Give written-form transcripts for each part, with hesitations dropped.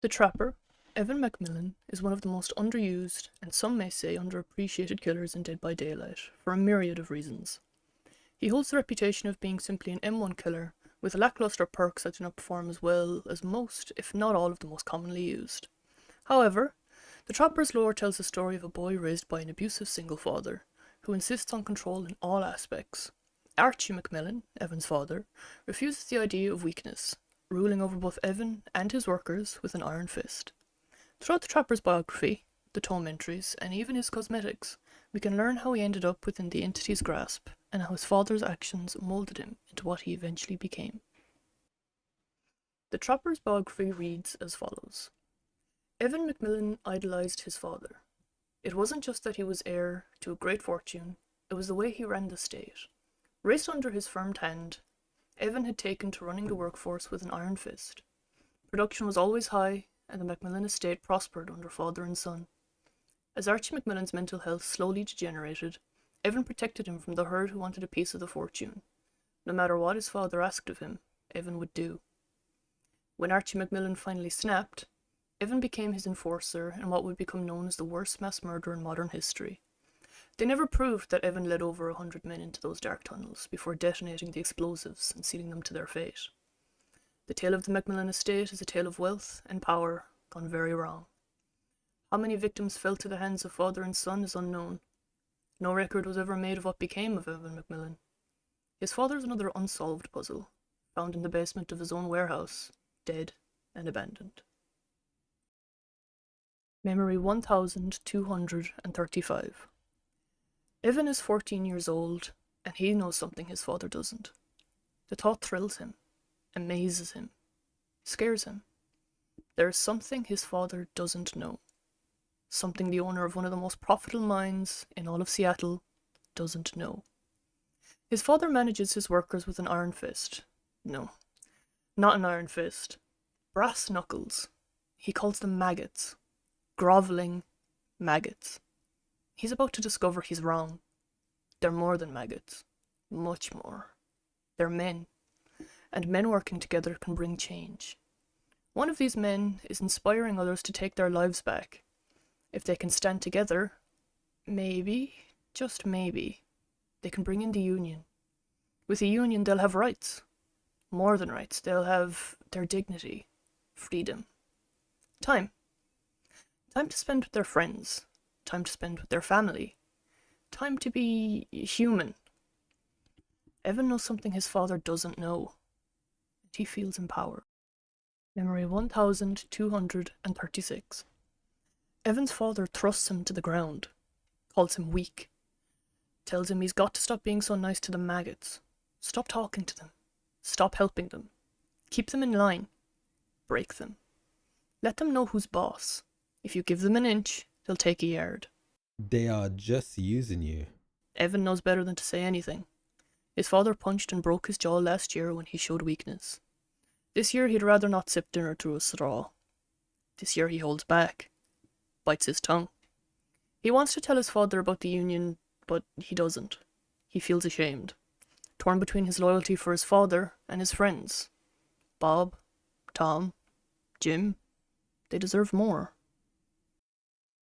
The trapper, Evan Macmillan, is one of the most underused, and some may say underappreciated killers in Dead by Daylight, for a myriad of reasons. He holds the reputation of being simply an M1 killer, with lackluster perks that do not perform as well as most, if not all, of the most commonly used. However, the trapper's lore tells the story of a boy raised by an abusive single father, who insists on control in all aspects. Archie Macmillan, Evan's father, refuses the idea of weakness, ruling over both Evan and his workers with an iron fist. Throughout the trapper's biography, the tome entries, and even his cosmetics, we can learn how he ended up within the entity's grasp, and how his father's actions moulded him into what he eventually became. The trapper's biography reads as follows. Evan Macmillan idolised his father. It wasn't just that he was heir to a great fortune, it was the way he ran the state. Raised under his firm hand, Evan had taken to running the workforce with an iron fist. Production was always high, and the Macmillan estate prospered under father and son. As Archie Macmillan's mental health slowly degenerated, Evan protected him from the herd who wanted a piece of the fortune. No matter what his father asked of him, Evan would do. When Archie Macmillan finally snapped, Evan became his enforcer in what would become known as the worst mass murder in modern history. They never proved that Evan led over 100 men into those dark tunnels before detonating the explosives and sealing them to their fate. The tale of the Macmillan estate is a tale of wealth and power gone very wrong. How many victims fell to the hands of father and son is unknown. No record was ever made of what became of Evan Macmillan. His father is another unsolved puzzle, found in the basement of his own warehouse, dead and abandoned. Memory 1235. Evan is 14 years old, and he knows something his father doesn't. The thought thrills him, amazes him, scares him. There is something his father doesn't know. Something the owner of one of the most profitable mines in all of Seattle doesn't know. His father manages his workers with an iron fist. No, not an iron fist. Brass knuckles. He calls them maggots. Grovelling maggots. He's about to discover he's wrong. They're more than maggots. Much more. They're men. And men working together can bring change. One of these men is inspiring others to take their lives back. If they can stand together, maybe, just maybe, they can bring in the union. With a union, they'll have rights. More than rights, they'll have their dignity, freedom. Time. Time to spend with their friends. Time to spend with their family. Time to be human. Evan knows something his father doesn't know, and he feels empowered. Memory 1236. Evan's father thrusts him to the ground, calls him weak, tells him he's got to stop being so nice to the maggots, stop talking to them, stop helping them, keep them in line, break them. Let them know who's boss. If you give them an inch, they'll take a yard. They are just using you. Evan knows better than to say anything. His father punched and broke his jaw last year when he showed weakness. This year he'd rather not sip dinner through a straw. This year he holds back, bites his tongue. He wants to tell his father about the union, but he doesn't. He feels ashamed, torn between his loyalty for his father and his friends. Bob, Tom, Jim, they deserve more.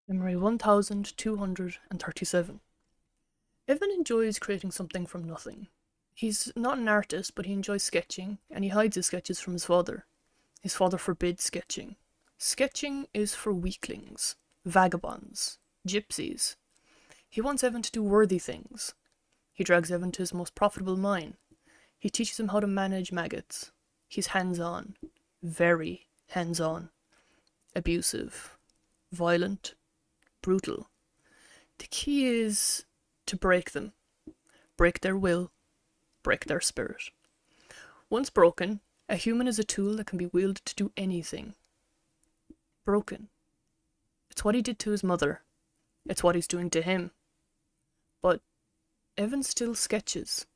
Memory 1237. Evan enjoys creating something from nothing. He's not an artist, but he enjoys sketching, and he hides his sketches from his father. His father forbids sketching. Sketching is for weaklings, vagabonds, gypsies. He wants Evan to do worthy things. He drags Evan to his most profitable mine. He teaches him how to manage maggots. He's hands-on. Very hands-on. Abusive. Violent. Brutal. The key is to break them. Break their will. Break their spirit. Once broken, a human is a tool that can be wielded to do anything. Broken. It's what he did to his mother. It's what he's doing to him. But Evan still sketches.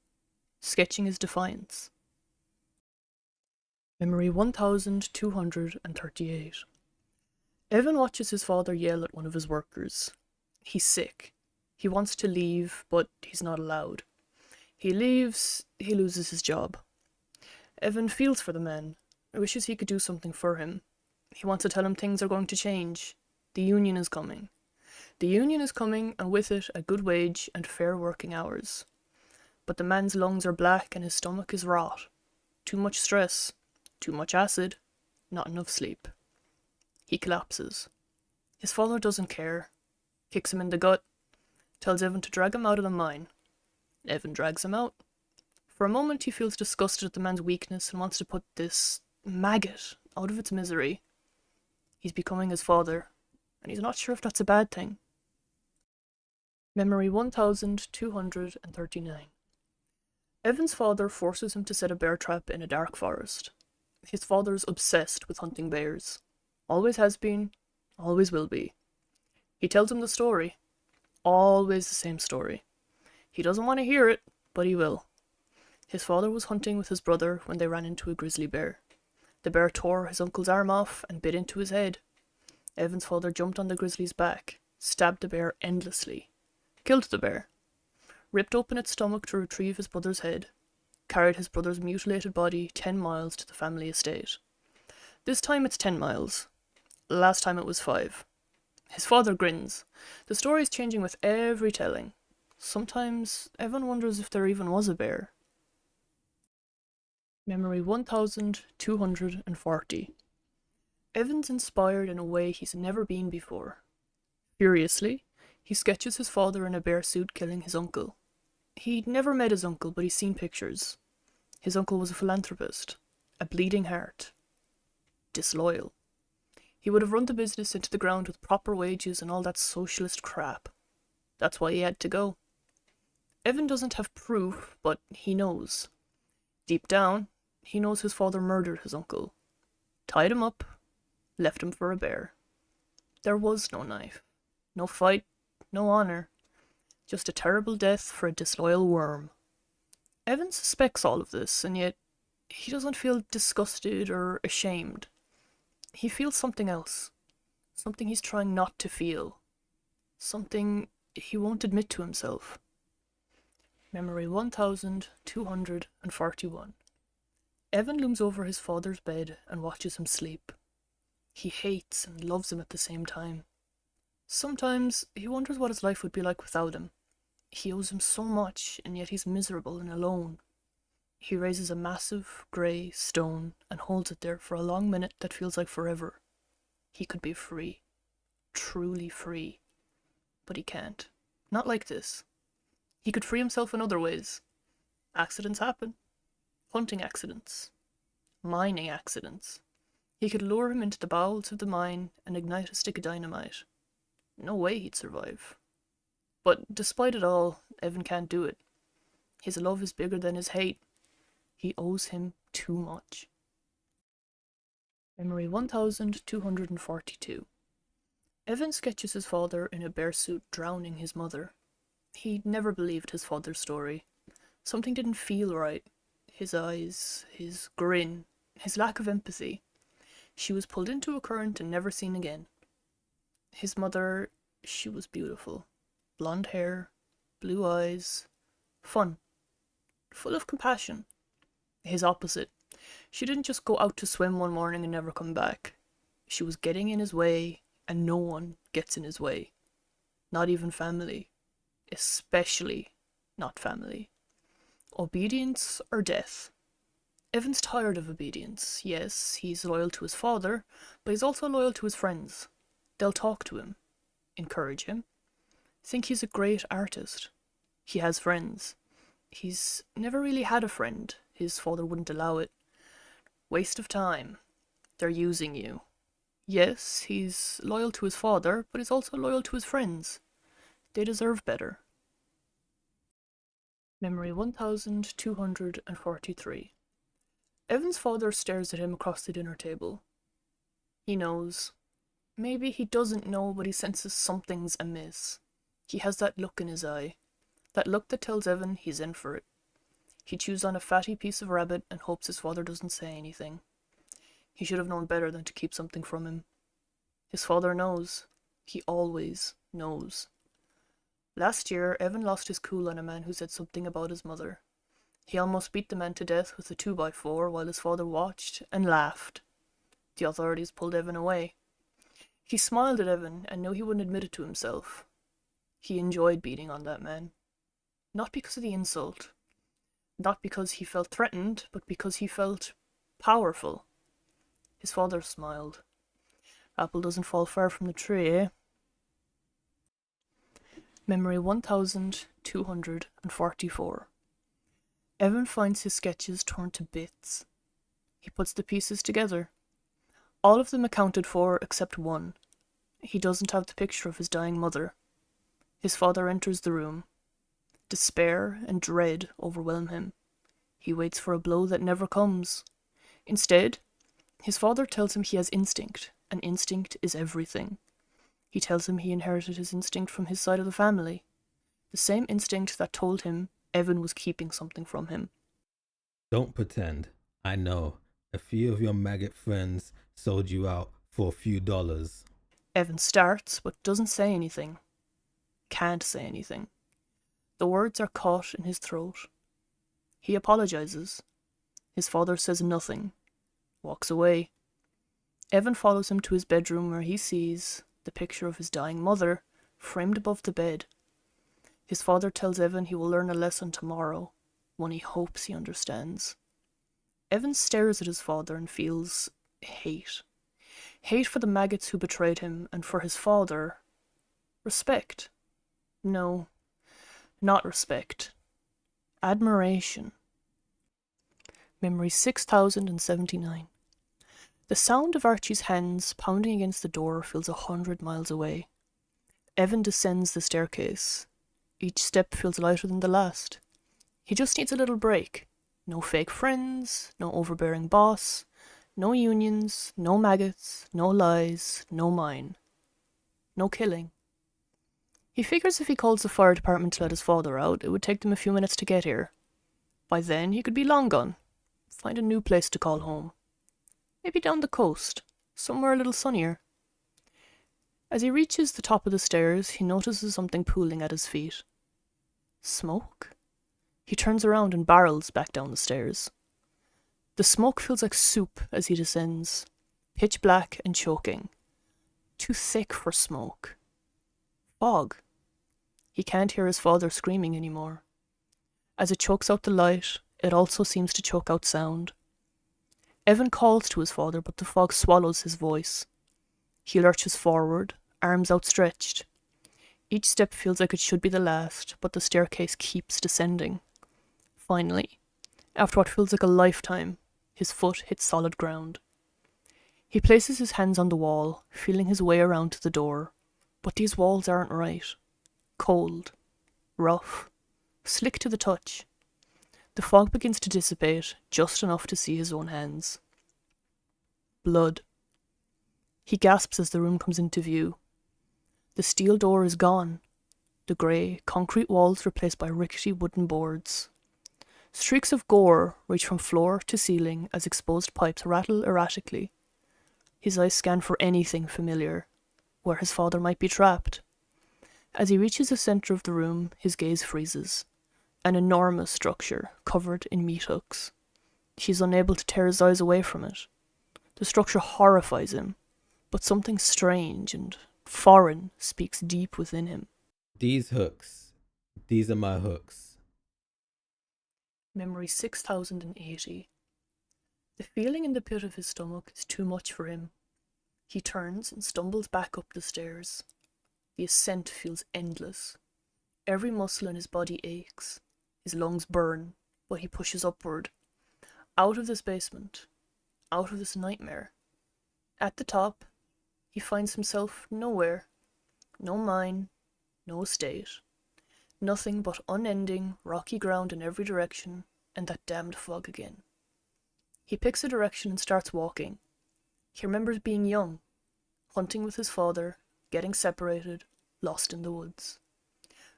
Sketching is defiance. Memory 1238. Evan watches his father yell at one of his workers. He's sick. He wants to leave, but he's not allowed. He leaves, he loses his job. Evan feels for the man, wishes he could do something for him. He wants to tell him things are going to change. The union is coming. The union is coming, and with it a good wage and fair working hours. But the man's lungs are black and his stomach is rot. Too much stress, too much acid, not enough sleep. He collapses. His father doesn't care, kicks him in the gut, tells Evan to drag him out of the mine. Evan drags him out. For a moment he feels disgusted at the man's weakness and wants to put this maggot out of its misery. He's becoming his father, and he's not sure if that's a bad thing. Memory 1239. Evan's father forces him to set a bear trap in a dark forest. His father's obsessed with hunting bears. Always has been, always will be. He tells him the story. Always the same story. He doesn't want to hear it, but he will. His father was hunting with his brother when they ran into a grizzly bear. The bear tore his uncle's arm off and bit into his head. Evan's father jumped on the grizzly's back, stabbed the bear endlessly, killed the bear, ripped open its stomach to retrieve his brother's head, carried his brother's mutilated body 10 miles to the family estate. This time it's 10 miles. Last time it was 5. His father grins. The story is changing with every telling. Sometimes Evan wonders if there even was a bear. Memory 1240. Evan's inspired in a way he's never been before. Furiously, he sketches his father in a bear suit killing his uncle. He'd never met his uncle, but he's seen pictures. His uncle was a philanthropist, a bleeding heart, disloyal. He would have run the business into the ground with proper wages and all that socialist crap. That's why he had to go. Evan doesn't have proof, but he knows. Deep down, he knows his father murdered his uncle, tied him up, left him for a bear. There was no knife, no fight, no honor, just a terrible death for a disloyal worm. Evan suspects all of this, and yet he doesn't feel disgusted or ashamed. He feels something else, something he's trying not to feel, something he won't admit to himself. Memory 1241. Evan looms over his father's bed and watches him sleep. He hates and loves him at the same time. Sometimes he wonders what his life would be like without him. He owes him so much, and yet he's miserable and alone. He raises a massive, grey stone and holds it there for a long minute that feels like forever. He could be free. Truly free. But he can't. Not like this. He could free himself in other ways. Accidents happen. Hunting accidents. Mining accidents. He could lure him into the bowels of the mine and ignite a stick of dynamite. No way he'd survive. But despite it all, Evan can't do it. His love is bigger than his hate. He owes him too much. Memory 1242. Evan sketches his father in a bear suit drowning his mother. He'd never believed his father's story. Something didn't feel right. His eyes, his grin, his lack of empathy. She was pulled into a current and never seen again. His mother, she was beautiful. Blonde hair, blue eyes, fun, full of compassion. His opposite. She didn't just go out to swim one morning and never come back. She was getting in his way, and no one gets in his way. Not even family. Especially not family. Obedience or death. Evan's tired of obedience. Yes, he's loyal to his father, but he's also loyal to his friends. They'll talk to him, encourage him, think he's a great artist. He has friends. He's never really had a friend. His father wouldn't allow it. Waste of time. They're using you. Yes, he's loyal to his father, but he's also loyal to his friends. They deserve better. Memory 1243. Evan's father stares at him across the dinner table. He knows. Maybe he doesn't know, but he senses something's amiss. He has that look in his eye. That look that tells Evan he's in for it. He chews on a fatty piece of rabbit and hopes his father doesn't say anything. He should have known better than to keep something from him. His father knows. He always knows. Last year, Evan lost his cool on a man who said something about his mother. He almost beat the man to death with a 2x4 while his father watched and laughed. The authorities pulled Evan away. He smiled at Evan and knew he wouldn't admit it to himself. He enjoyed beating on that man. Not because of the insult. Not because he felt threatened, but because he felt powerful. His father smiled. Apple doesn't fall far from the tree, eh? Memory 1244. Evan finds his sketches torn to bits. He puts the pieces together. All of them accounted for except one. He doesn't have the picture of his dying mother. His father enters the room. Despair and dread overwhelm him. He waits for a blow that never comes. Instead, his father tells him he has instinct, and instinct is everything. He tells him he inherited his instinct from his side of the family. The same instinct that told him Evan was keeping something from him. Don't pretend. I know. A few of your maggot friends sold you out for a few dollars. Evan starts, but doesn't say anything. Can't say anything. The words are caught in his throat. He apologizes. His father says nothing. Walks away. Evan follows him to his bedroom where he sees the picture of his dying mother framed above the bed. His father tells Evan he will learn a lesson tomorrow, one he hopes he understands. Evan stares at his father and feels hate. Hate for the maggots who betrayed him, and for his father, respect. No, not respect. Admiration. Memory 6079. The sound of Archie's hands pounding against the door feels 100 miles away. Evan descends the staircase. Each step feels lighter than the last. He just needs a little break. No fake friends, no overbearing boss, no unions, no maggots, no lies, no mine. No killing. He figures if he calls the fire department to let his father out, it would take them a few minutes to get here. By then, he could be long gone. Find a new place to call home. Maybe down the coast, somewhere a little sunnier. As he reaches the top of the stairs, he notices something pooling at his feet. Smoke? He turns around and barrels back down the stairs. The smoke feels like soup as he descends, pitch black and choking. Too thick for smoke. Fog. He can't hear his father screaming anymore. As it chokes out the light, it also seems to choke out sound. Evan calls to his father, but the fog swallows his voice. He lurches forward, arms outstretched. Each step feels like it should be the last, but the staircase keeps descending. Finally, after what feels like a lifetime, his foot hits solid ground. He places his hands on the wall, feeling his way around to the door. But these walls aren't right. Cold. Rough. Slick to the touch. The fog begins to dissipate, just enough to see his own hands. Blood. He gasps as the room comes into view. The steel door is gone. The grey, concrete walls replaced by rickety wooden boards. Streaks of gore reach from floor to ceiling as exposed pipes rattle erratically. His eyes scan for anything familiar, where his father might be trapped. As he reaches the centre of the room, his gaze freezes. An enormous structure, covered in meat hooks. He is unable to tear his eyes away from it. The structure horrifies him, but something strange and foreign speaks deep within him. These hooks. These are my hooks. Memory 6080. The feeling in the pit of his stomach is too much for him. He turns and stumbles back up the stairs. The ascent feels endless. Every muscle in his body aches. His lungs burn, but he pushes upward. Out of this basement. Out of this nightmare. At the top, he finds himself nowhere. No mine, no estate. Nothing but unending, rocky ground in every direction, and that damned fog again. He picks a direction and starts walking. He remembers being young, hunting with his father, getting separated, lost in the woods.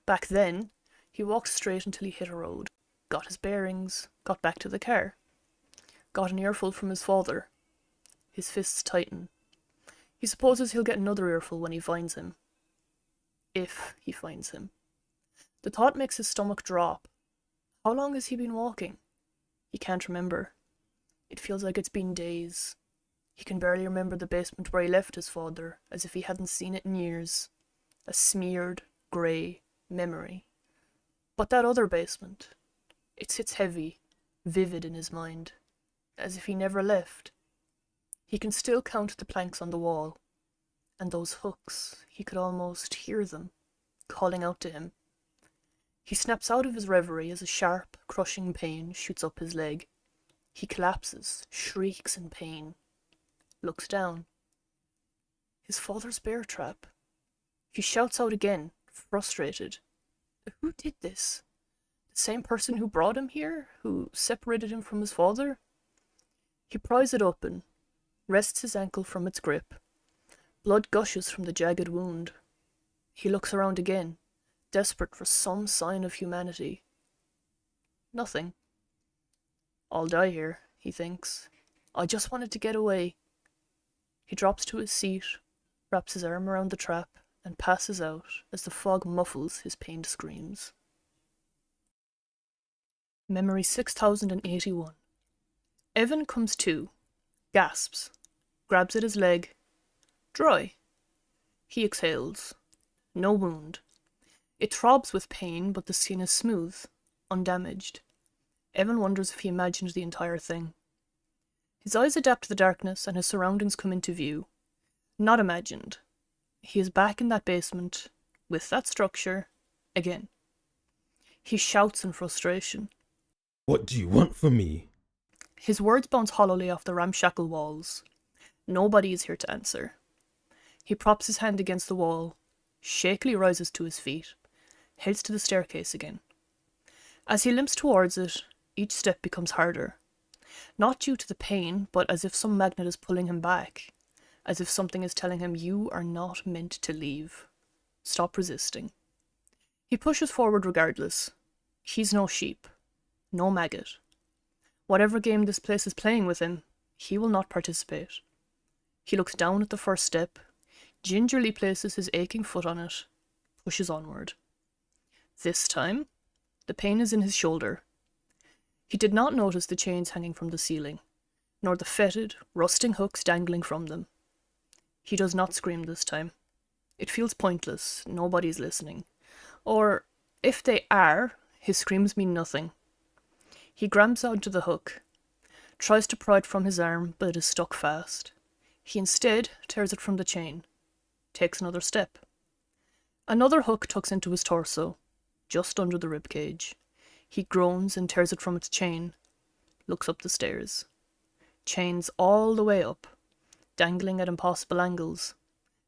Back then, he walked straight until he hit a road, got his bearings, got back to the car. Got an earful from his father. His fists tighten. He supposes he'll get another earful when he finds him. If he finds him. The thought makes his stomach drop. How long has he been walking? He can't remember. It feels like it's been days. He can barely remember the basement where he left his father, as if he hadn't seen it in years. A smeared, grey memory. But that other basement, it sits heavy, vivid in his mind, as if he never left. He can still count the planks on the wall, and those hooks, he could almost hear them, calling out to him. He snaps out of his reverie as a sharp, crushing pain shoots up his leg. He collapses, shrieks in pain, looks down. His father's bear trap. He shouts out again, frustrated. Who did this? The same person who brought him here? Who separated him from his father? He pries it open, wrests his ankle from its grip. Blood gushes from the jagged wound. He looks around again, desperate for some sign of humanity. Nothing. I'll die here, he thinks. I just wanted to get away. He drops to his seat, wraps his arm around the trap, and passes out as the fog muffles his pained screams. Memory 6081. Evan comes to, gasps, grabs at his leg. Dry. He exhales. No wound. It throbs with pain, but the skin is smooth, undamaged. Evan wonders if he imagined the entire thing. His eyes adapt to the darkness and his surroundings come into view. Not imagined. He is back in that basement, with that structure, again. He shouts in frustration. What do you want from me? His words bounce hollowly off the ramshackle walls. Nobody is here to answer. He props his hand against the wall, shakily rises to his feet, heads to the staircase again. As he limps towards it, each step becomes harder. Not due to the pain, but as if some magnet is pulling him back. As if something is telling him, you are not meant to leave. Stop resisting. He pushes forward regardless. He's no sheep. No maggot. Whatever game this place is playing with him, he will not participate. He looks down at the first step, gingerly places his aching foot on it, pushes onward. This time, the pain is in his shoulder. He did not notice the chains hanging from the ceiling, nor the fetid, rusting hooks dangling from them. He does not scream this time. It feels pointless, nobody's listening. Or, if they are, his screams mean nothing. He grabs onto the hook, tries to pry it from his arm, but it is stuck fast. He instead tears it from the chain, takes another step. Another hook tucks into his torso, just under the ribcage. He groans and tears it from its chain, looks up the stairs. Chains all the way up, dangling at impossible angles.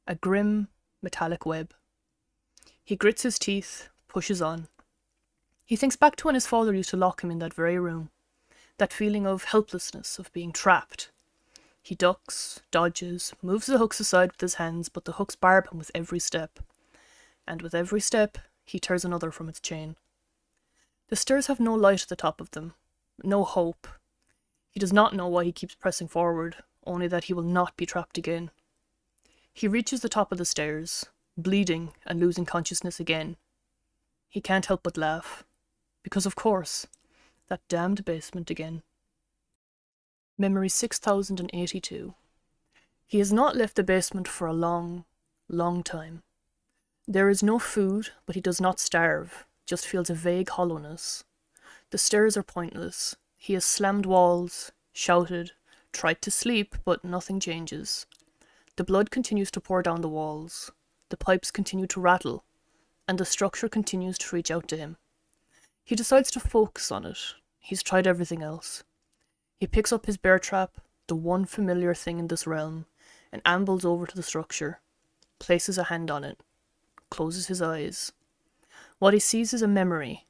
A grim, metallic web. He grits his teeth, pushes on. He thinks back to when his father used to lock him in that very room. That feeling of helplessness, of being trapped. He ducks, dodges, moves the hooks aside with his hands, but the hooks barb him with every step. And with every step, he tears another from its chain. The stairs have no light at the top of them, no hope. He does not know why he keeps pressing forward, only that he will not be trapped again. He reaches the top of the stairs, bleeding and losing consciousness again. He can't help but laugh. Because of course, that damned basement again. Memory 6082. He has not left the basement for a long, long time. There is no food, but he does not starve, just feels a vague hollowness. The stairs are pointless. He has slammed walls, shouted, tried to sleep, but nothing changes. The blood continues to pour down the walls. The pipes continue to rattle, and the structure continues to reach out to him. He decides to focus on it. He's tried everything else. He picks up his bear trap, the one familiar thing in this realm, and ambles over to the structure, places a hand on it, closes his eyes. What he sees is a memory.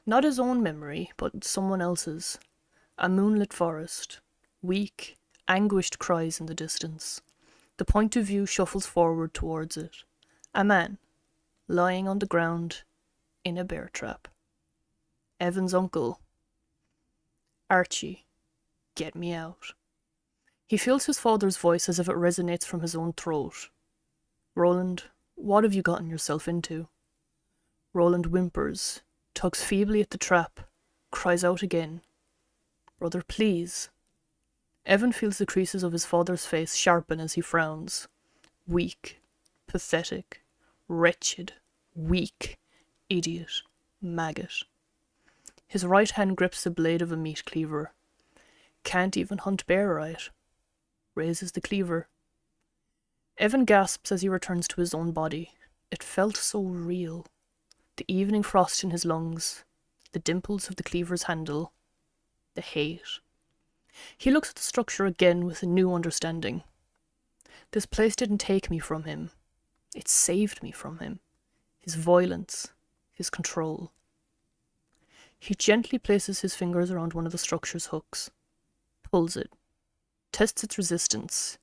Not his own memory, but someone else's. A moonlit forest. Weak, anguished cries in the distance. The point of view shuffles forward towards it. A man, lying on the ground, in a bear trap. Evan's uncle. Archie, get me out. He feels his father's voice as if it resonates from his own throat. Roland, what have you gotten yourself into? Roland whimpers, tugs feebly at the trap, cries out again. Brother, please. Evan feels the creases of his father's face sharpen as he frowns. Weak, pathetic, wretched, weak, idiot, maggot. His right hand grips the blade of a meat cleaver. Can't even hunt bear right. Raises the cleaver. Evan gasps as he returns to his own body. It felt so real. The evening frost in his lungs, the dimples of the cleaver's handle, the hate. He looks at the structure again with a new understanding. This place didn't take me from him. It saved me from him. His violence, his control. He gently places his fingers around one of the structure's hooks, pulls it, tests its resistance.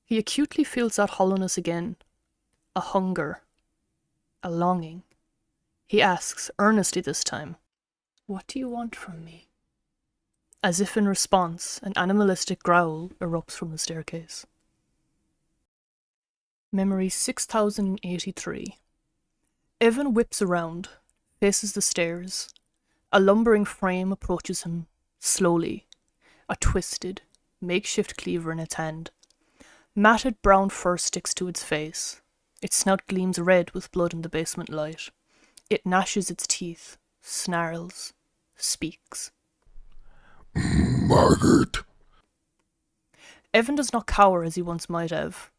He acutely feels that hollowness again, a hunger, a longing. He asks, earnestly this time, "What do you want from me?" As if in response, an animalistic growl erupts from the staircase. Memory 6083. Evan whips around, faces the stairs. A lumbering frame approaches him, slowly, a twisted, makeshift cleaver in its hand. Matted brown fur sticks to its face. Its snout gleams red with blood in the basement light. It gnashes its teeth, snarls, speaks. Margaret. Evan does not cower as he once might have.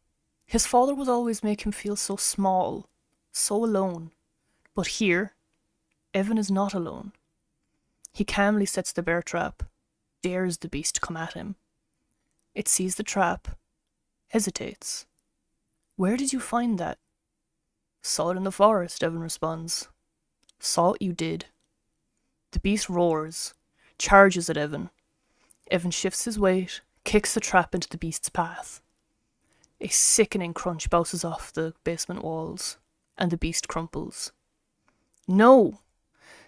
His father would always make him feel so small, so alone. But here, Evan is not alone. He calmly sets the bear trap, dares the beast to come at him. It sees the trap, hesitates. "Where did you find that?" "Saw it in the forest," Evan responds. "Saw what you did." The beast roars, charges at Evan. Evan shifts his weight, kicks the trap into the beast's path. A sickening crunch bounces off the basement walls, and the beast crumples. "No!"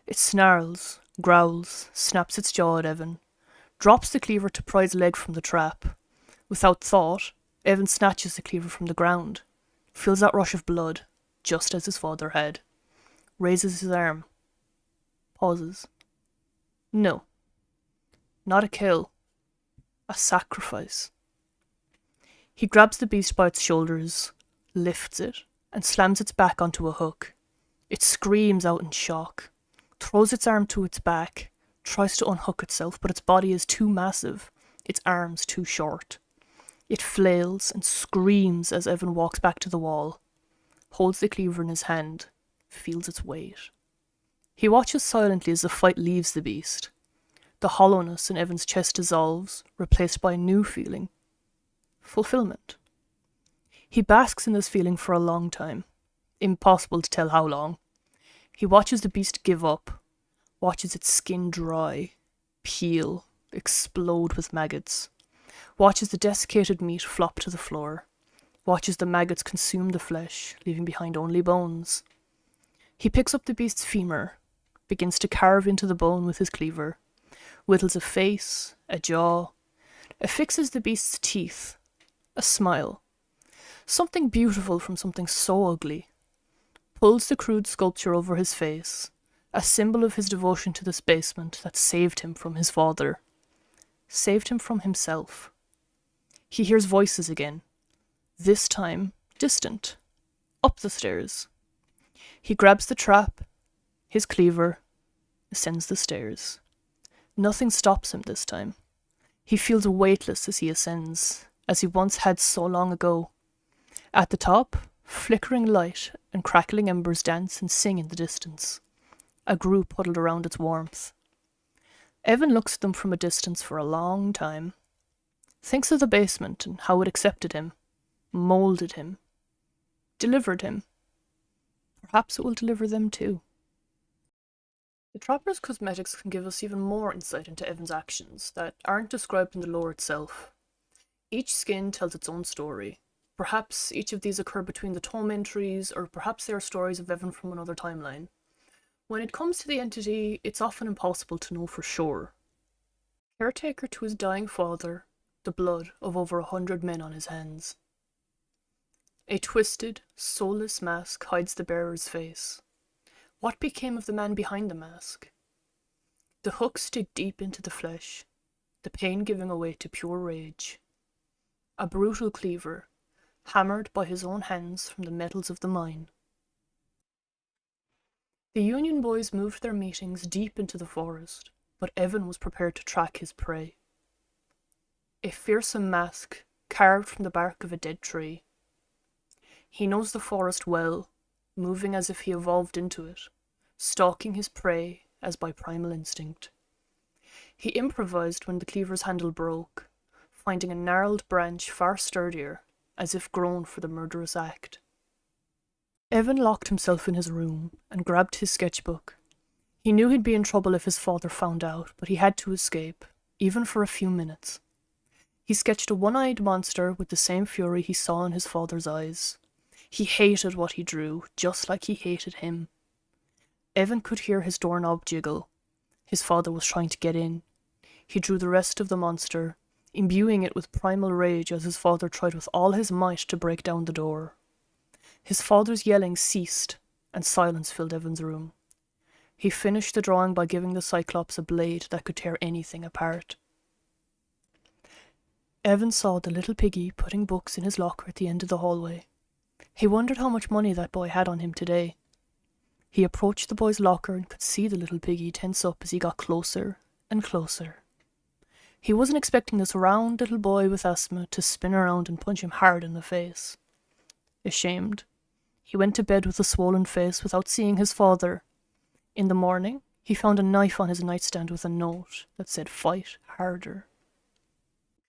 It snarls, growls, snaps its jaw at Evan, drops the cleaver to pry its leg from the trap. Without thought, Evan snatches the cleaver from the ground, feels that rush of blood, just as his father had. Raises his arm. Pauses. No. Not a kill. A sacrifice. He grabs the beast by its shoulders, lifts it, and slams its back onto a hook. It screams out in shock, throws its arm to its back, tries to unhook itself, but its body is too massive, its arms too short. It flails and screams as Evan walks back to the wall, holds the cleaver in his hand, feels its weight. He watches silently as the fight leaves the beast. The hollowness in Evan's chest dissolves, replaced by a new feeling. Fulfillment. He basks in this feeling for a long time. Impossible to tell how long. He watches the beast give up, watches its skin dry, peel, explode with maggots, watches the desiccated meat flop to the floor, watches the maggots consume the flesh, leaving behind only bones. He picks up the beast's femur, begins to carve into the bone with his cleaver, whittles a face, a jaw, affixes the beast's teeth, a smile. Something beautiful from something so ugly. Pulls the crude sculpture over his face, a symbol of his devotion to this basement that saved him from his father. Saved him from himself. He hears voices again, this time distant, up the stairs. He grabs the trap, his cleaver, ascends the stairs. Nothing stops him this time. He feels weightless as he ascends, as he once had so long ago. At the top, flickering light and crackling embers dance and sing in the distance. A group huddled around its warmth. Evan looks at them from a distance for a long time. Thinks of the basement and how it accepted him, moulded him, delivered him. Perhaps it will deliver them too. The Trapper's cosmetics can give us even more insight into Evan's actions that aren't described in the lore itself. Each skin tells its own story. Perhaps each of these occur between the tome entries, or perhaps they are stories of Evan from another timeline. When it comes to the entity, it's often impossible to know for sure. Caretaker to his dying father, the blood of over 100 men on his hands. A twisted, soulless mask hides the bearer's face. What became of the man behind the mask? The hooks dig deep into the flesh. the pain giving way to pure rage. A brutal cleaver, hammered by his own hands from the metals of the mine. The Union boys moved their meetings deep into the forest, but Evan was prepared to track his prey. A fearsome mask carved from the bark of a dead tree. He knows the forest well, moving as if he evolved into it, stalking his prey as by primal instinct. He improvised when the cleaver's handle broke, finding a gnarled branch far sturdier, as if grown for the murderous act. Evan locked himself in his room and grabbed his sketchbook. He knew he'd be in trouble if his father found out, but he had to escape, even for a few minutes. He sketched a one-eyed monster with the same fury he saw in his father's eyes. He hated what he drew, just like he hated him. Evan could hear his doorknob jiggle. His father was trying to get in. He drew the rest of the monster, imbuing it with primal rage as his father tried with all his might to break down the door. His father's yelling ceased, and silence filled Evan's room. He finished the drawing by giving the Cyclops a blade that could tear anything apart. Evan saw the little piggy putting books in his locker at the end of the hallway. He wondered how much money that boy had on him today. He approached the boy's locker and could see the little piggy tense up as he got closer and closer. He wasn't expecting this round little boy with asthma to spin around and punch him hard in the face. Ashamed, he went to bed with a swollen face without seeing his father. In the morning, he found a knife on his nightstand with a note that said "Fight harder."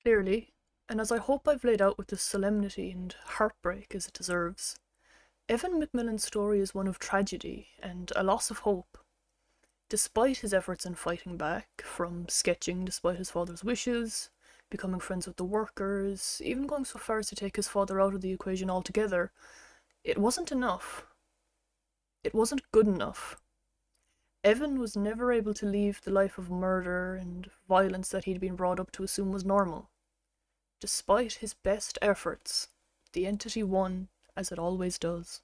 Clearly, and as I hope I've laid out with the solemnity and heartbreak as it deserves, Evan McMillan's story is one of tragedy and a loss of hope. Despite his efforts in fighting back, from sketching despite his father's wishes, becoming friends with the workers, even going so far as to take his father out of the equation altogether, it wasn't enough. It wasn't good enough. Evan was never able to leave the life of murder and violence that he'd been brought up to assume was normal. Despite his best efforts, the entity won, as it always does.